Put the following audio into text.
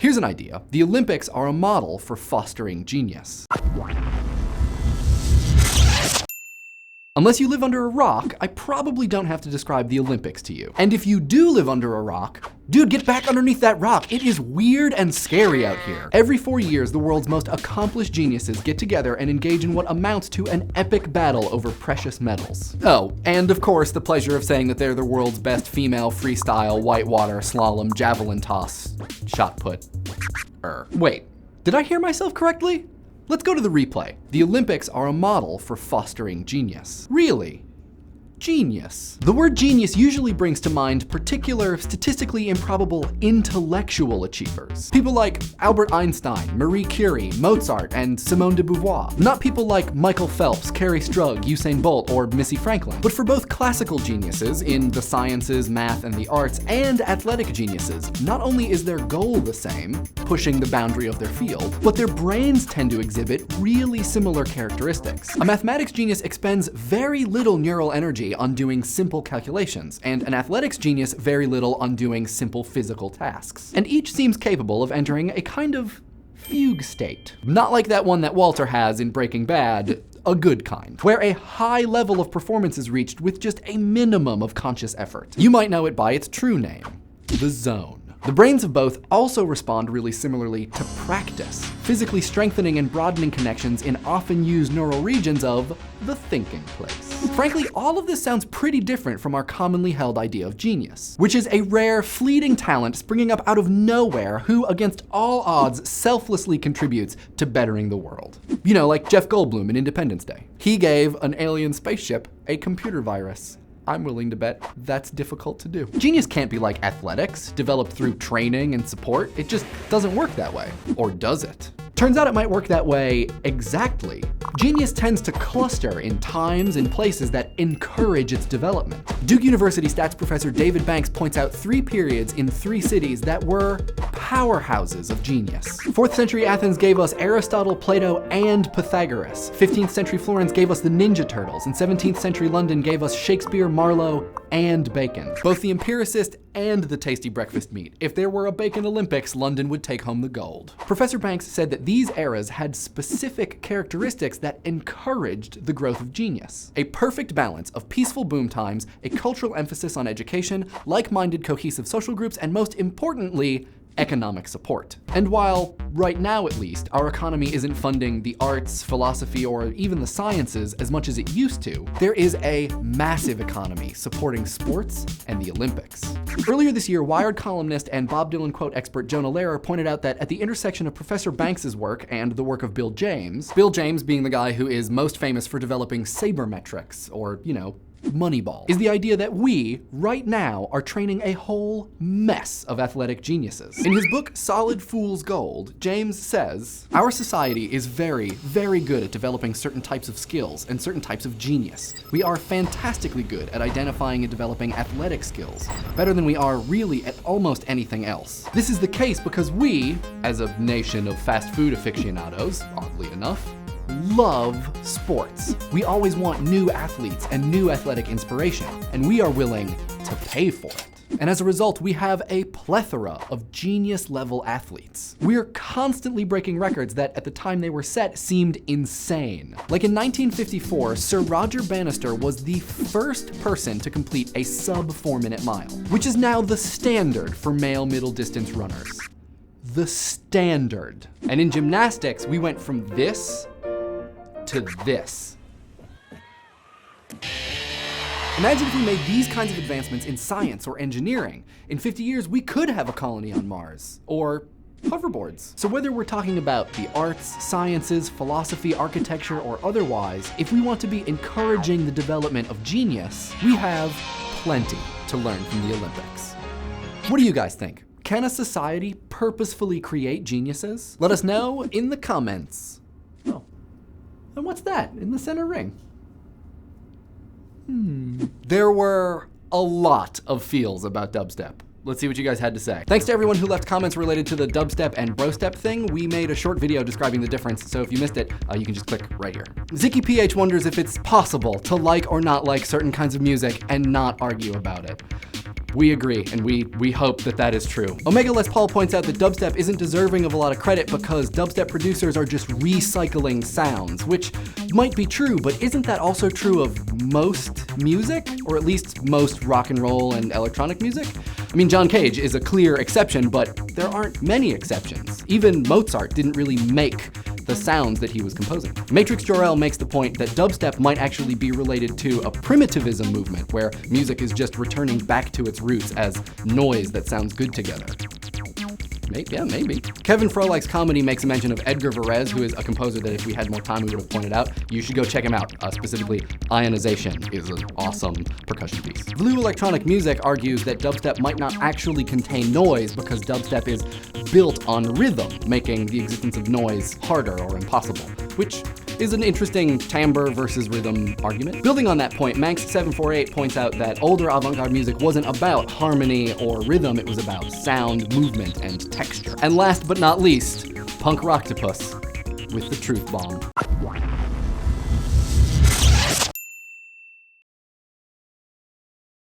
Here's an idea. The Olympics are a model for fostering genius. Unless you live under a rock, I probably don't have to describe the Olympics to you. And if you do live under a rock, dude, get back underneath that rock. It is weird and scary out here. Every 4 years, the world's most accomplished geniuses get together and engage in what amounts to an epic battle over precious metals. Oh, and of course, the pleasure of saying that they're the world's best female freestyle, whitewater, slalom, javelin toss, shot put. Wait, did I hear myself correctly? Let's go to the replay. The Olympics are a model for fostering genius. Really? Genius. The word genius usually brings to mind particular, statistically improbable intellectual achievers. People like Albert Einstein, Marie Curie, Mozart, and Simone de Beauvoir. Not people like Michael Phelps, Carrie Strug, Usain Bolt, or Missy Franklin. But for both classical geniuses in the sciences, math, and the arts, and athletic geniuses, not only is their goal the same, pushing the boundary of their field, but their brains tend to exhibit really similar characteristics. A mathematics genius expends very little neural energy on doing simple calculations, and an athletics genius very little on doing simple physical tasks. And each seems capable of entering a kind of fugue state. Not like that one that Walter has in Breaking Bad, a good kind, where a high level of performance is reached with just a minimum of conscious effort. You might know it by its true name, the zone. The brains of both also respond really similarly to practice, physically strengthening and broadening connections in often used neural regions of the thinking place. Frankly, all of this sounds pretty different from our commonly held idea of genius, which is a rare, fleeting talent springing up out of nowhere who, against all odds, selflessly contributes to bettering the world. You know, like Jeff Goldblum in Independence Day. He gave an alien spaceship a computer virus. I'm willing to bet that's difficult to do. Genius can't be like athletics, developed through training and support. It just doesn't work that way. Or does it? Turns out it might work that way exactly. Genius tends to cluster in times and places that encourage its development. Duke University stats professor David Banks points out 3 periods in 3 cities that were powerhouses of genius. 4th century Athens gave us Aristotle, Plato, and Pythagoras. 15th century Florence gave us the Ninja Turtles, and 17th century London gave us Shakespeare, Marlowe, and Bacon. Both the empiricist and the tasty breakfast meat. If there were a Bacon Olympics, London would take home the gold. Professor Banks said that these eras had specific characteristics that encouraged the growth of genius. A perfect balance of peaceful boom times, a cultural emphasis on education, like-minded cohesive social groups, and most importantly, economic support. And while, right now at least, our economy isn't funding the arts, philosophy, or even the sciences as much as it used to, there is a massive economy supporting sports and the Olympics. Earlier this year, Wired columnist and Bob Dylan quote expert Jonah Lehrer pointed out that at the intersection of Professor Banks's work and the work of Bill James being the guy who is most famous for developing sabermetrics, or, you know, Moneyball, is the idea that we, right now, are training a whole mess of athletic geniuses. In his book, Solid Fool's Gold, James says, our society is very, very good at developing certain types of skills and certain types of genius. We are fantastically good at identifying and developing athletic skills, better than we are really at almost anything else. This is the case because we, as a nation of fast food aficionados, oddly enough, love sports. We always want new athletes and new athletic inspiration, and we are willing to pay for it. And as a result, we have a plethora of genius-level athletes. We're constantly breaking records that, at the time they were set, seemed insane. Like in 1954, Sir Roger Bannister was the first person to complete a sub-4-minute mile, which is now the standard for male middle-distance runners. The standard. And in gymnastics, we went from this to this. Imagine if we made these kinds of advancements in science or engineering. In 50 years, we could have a colony on Mars, or hoverboards. So whether we're talking about the arts, sciences, philosophy, architecture, or otherwise, if we want to be encouraging the development of genius, we have plenty to learn from the Olympics. What do you guys think? Can a society purposefully create geniuses? Let us know in the comments. Oh, and what's that in the center ring? There were a lot of feels about dubstep. Let's see what you guys had to say. Thanks to everyone who left comments related to the dubstep and brostep thing. We made a short video describing the difference, so if you missed it, you can just click right here. Zicky PH wonders if it's possible to like or not like certain kinds of music and not argue about it. We agree, and we hope that that is true. Omega Les Paul points out that dubstep isn't deserving of a lot of credit because dubstep producers are just recycling sounds, which might be true, but isn't that also true of most music? Or at least most rock and roll and electronic music? I mean, John Cage is a clear exception, but there aren't many exceptions. Even Mozart didn't really make the sounds that he was composing. Matrix Jor-El makes the point that dubstep might actually be related to a primitivism movement, where music is just returning back to its roots as noise that sounds good together. Yeah, maybe. Kevin Frohlich's comedy makes a mention of Edgar Varese, who is a composer that if we had more time we would have pointed out. You should go check him out. Specifically, Ionization is an awesome percussion piece. Blue Electronic Music argues that dubstep might not actually contain noise because dubstep is built on rhythm, making the existence of noise harder or impossible, which is an interesting timbre versus rhythm argument. Building on that point, Manx748 points out that older avant-garde music wasn't about harmony or rhythm, it was about sound, movement, and texture. And last but not least, Punk Rocktopus with the Truth Bomb.